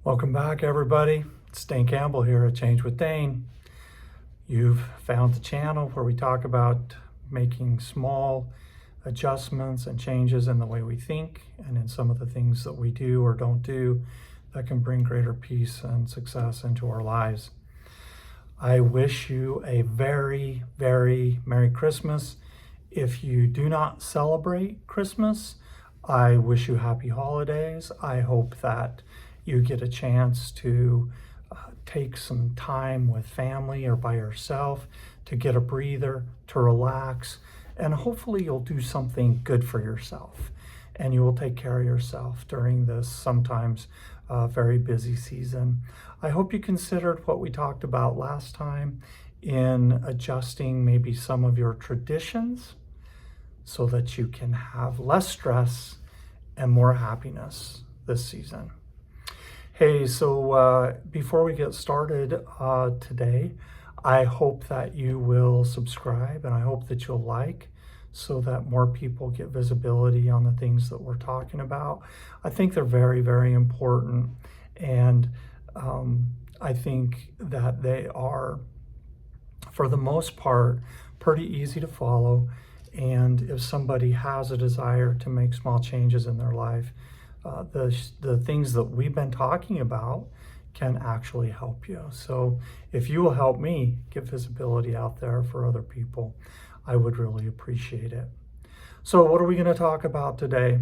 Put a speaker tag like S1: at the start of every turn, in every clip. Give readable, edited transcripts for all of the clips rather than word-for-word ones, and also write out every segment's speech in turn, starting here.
S1: Welcome back, everybody. It's Dane Campbell here at Change with Dane. You've found the channel where we talk about making small adjustments and changes in the way we think and in some of the things that we do or don't do that can bring greater peace and success into our lives. I wish you a very, very Merry Christmas. If you do not celebrate Christmas, I wish you happy holidays. I hope that you get a chance to take some time with family or by yourself to get a breather, to relax, and hopefully you'll do something good for yourself and you will take care of yourself during this sometimes very busy season. I hope you considered what we talked about last time in adjusting maybe some of your traditions so that you can have less stress and more happiness this season. Hey, so before we get started today, I hope that you will subscribe and I hope that you'll like so that more people get visibility on the things that we're talking about. I think they're very, very important, and I think that they are, for the most part, pretty easy to follow. And if somebody has a desire to make small changes in their life, the things that we've been talking about can actually help you. So if you will help me get visibility out there for other people, I would really appreciate it. So what are we going to talk about today?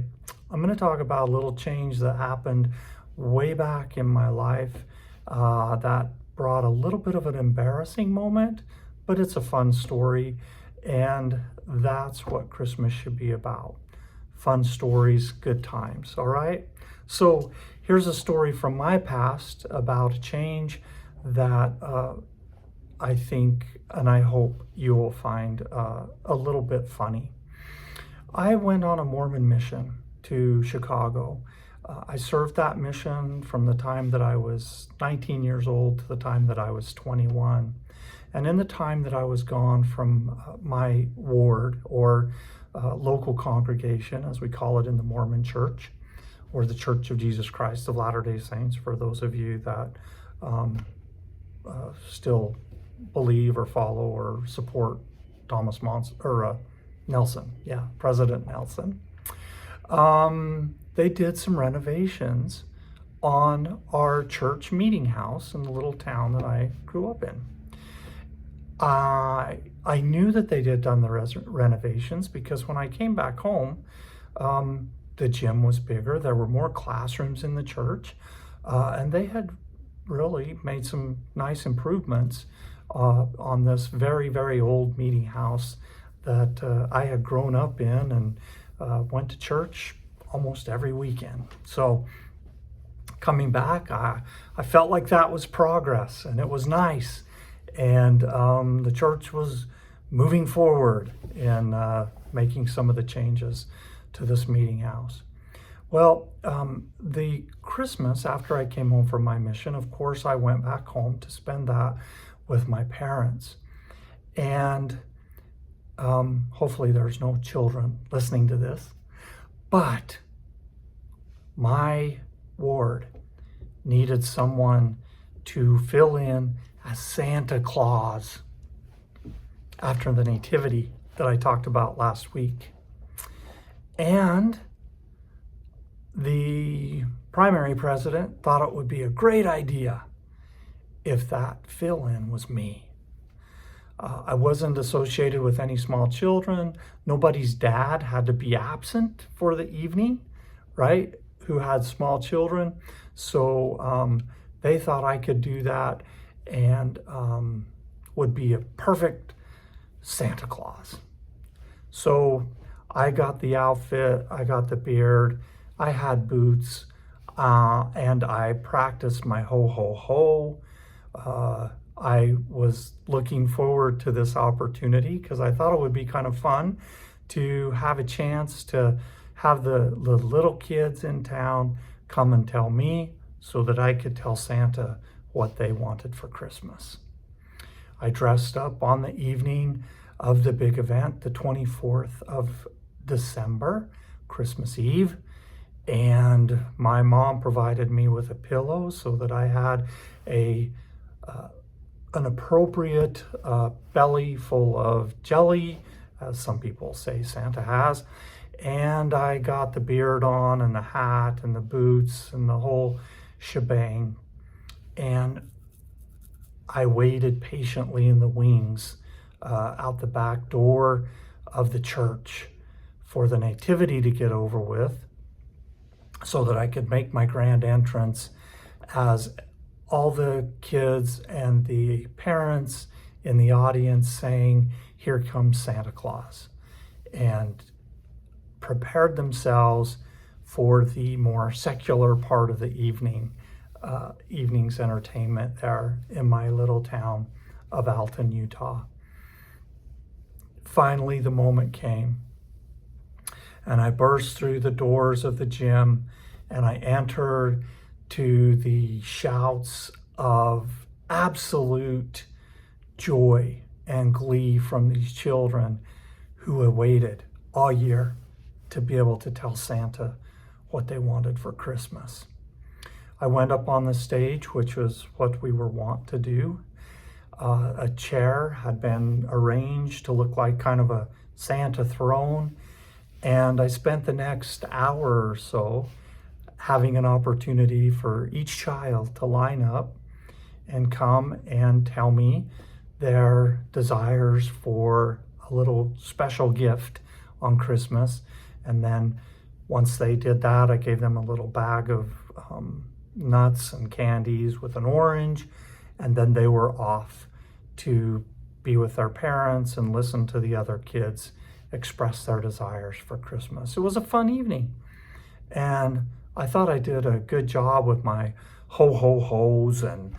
S1: I'm going to talk about a little change that happened way back in my life that brought a little bit of an embarrassing moment, but it's a fun story, and that's what Christmas should be about. Fun stories, good times, all right? So here's a story from my past about a change that I think and I hope you will find a little bit funny. I went on a Mormon mission to Chicago. I served that mission from the time that I was 19 years old to the time that I was 21. And in the time that I was gone from my ward or local congregation, as we call it in the Mormon Church, or the Church of Jesus Christ of Latter-day Saints, for those of you that still believe or follow or support Thomas Nelson, President Nelson. They did some renovations on our church meeting house in the little town that I grew up in. I knew that they had done the renovations because when I came back home, the gym was bigger. There were more classrooms in the church, and they had really made some nice improvements on this very, very old meeting house that I had grown up in and went to church almost every weekend. So coming back, I felt like that was progress, and it was nice. And the church was moving forward in making some of the changes to this meeting house. Well, the Christmas after I came home from my mission, of course, I went back home to spend that with my parents. And hopefully there's no children listening to this, but my ward needed someone to fill in as Santa Claus after the nativity that I talked about last week. And the primary president thought it would be a great idea if that fill-in was me. I wasn't associated with any small children. Nobody's dad had to be absent for the evening, right, who had small children. So they thought I could do that and would be a perfect Santa Claus. So I got the outfit, I got the beard, I had boots, and I practiced my ho, ho, ho. I was looking forward to this opportunity because I thought it would be kind of fun to have a chance to have the little kids in town come and tell me so that I could tell Santa what they wanted for Christmas. I dressed up on the evening of the big event, the 24th of December, Christmas Eve, And my mom provided me with a pillow so that I had a an appropriate belly full of jelly, as some people say Santa has. And I got the beard on and the hat and the boots and the whole shebang. And I waited patiently in the wings out the back door of the church for the nativity to get over with so that I could make my grand entrance as all the kids and the parents in the audience saying, "Here comes Santa Claus," and prepared themselves for the more secular part of the evening's entertainment there in my little town of Alton, Utah. Finally, the moment came, and I burst through the doors of the gym, and I entered to the shouts of absolute joy and glee from these children who had waited all year to be able to tell Santa what they wanted for Christmas. I went up on the stage, which was what we were wont to do. A chair had been arranged to look like kind of a Santa throne, and I spent the next hour or so having an opportunity for each child to line up and come and tell me their desires for a little special gift on Christmas. And then once they did that, I gave them a little bag of nuts and candies with an orange, and then they were off to be with their parents and listen to the other kids express their desires for Christmas. It was a fun evening, and I thought I did a good job with my ho-ho-hos, and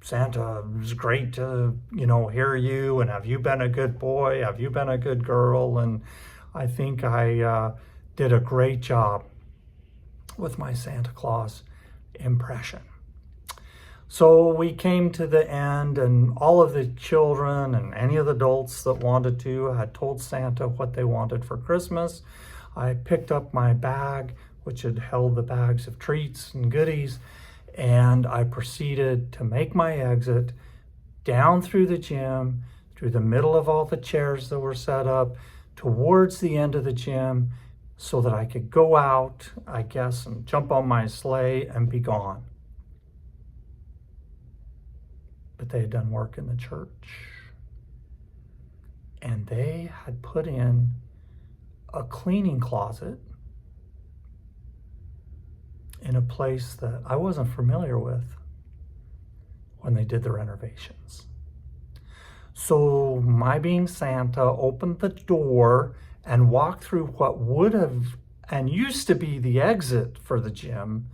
S1: Santa, it was great to, hear you, and have you been a good boy? Have you been a good girl? And I think I did a great job with my Santa Claus impression. So we came to the end, and all of the children and any of the adults that wanted to had told Santa what they wanted for Christmas. I picked up my bag, which had held the bags of treats and goodies, and I proceeded to make my exit down through the gym, through the middle of all the chairs that were set up, towards the end of the gym, so that I could go out, I guess, and jump on my sleigh and be gone. But they had done work in the church, and they had put in a cleaning closet in a place that I wasn't familiar with when they did the renovations. So my being Santa opened the door and walked through what would have and used to be the exit for the gym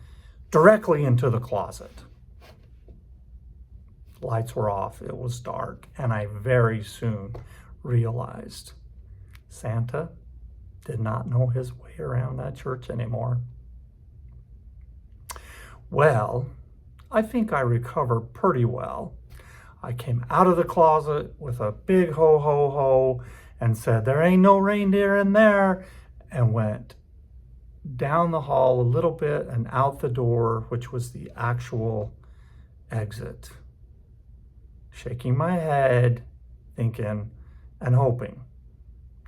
S1: directly into the closet. Lights were off, it was dark, and I very soon realized Santa did not know his way around that church anymore. Well, I think I recovered pretty well. I came out of the closet with a big ho ho ho and said, "There ain't no reindeer in there," and went down the hall a little bit and out the door, which was the actual exit, shaking my head, thinking and hoping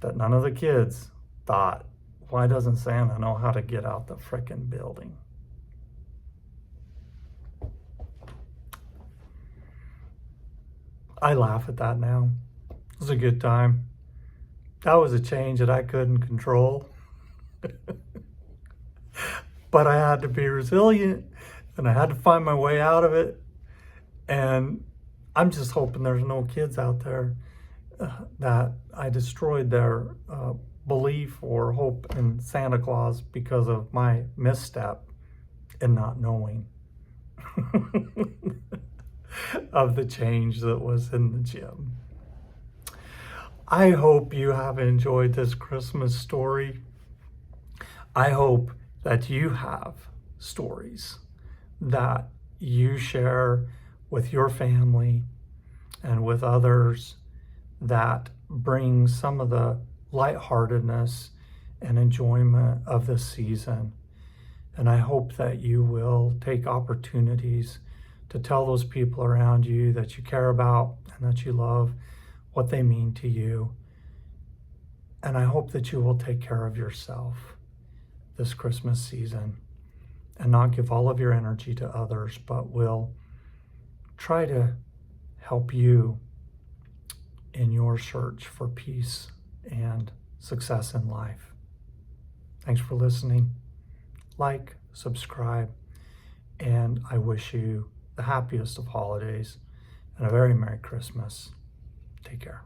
S1: that none of the kids thought, "Why doesn't Santa know how to get out the frickin' building?" I laugh at that now. It was a good time. That was a change that I couldn't control. But I had to be resilient, and I had to find my way out of it. And I'm just hoping there's no kids out there that I destroyed their belief or hope in Santa Claus because of my misstep in not knowing of the change that was in the gym. I hope you have enjoyed this Christmas story. I hope that you have stories that you share with your family and with others that bring some of the lightheartedness and enjoyment of this season And I hope that you will take opportunities to tell those people around you that you care about and that you love, what they mean to you. And I hope that you will take care of yourself this Christmas season and not give all of your energy to others, but will try to help you in your search for peace and success in life. Thanks for listening. Like, subscribe, and I wish you the happiest of holidays and a very Merry Christmas. Take care.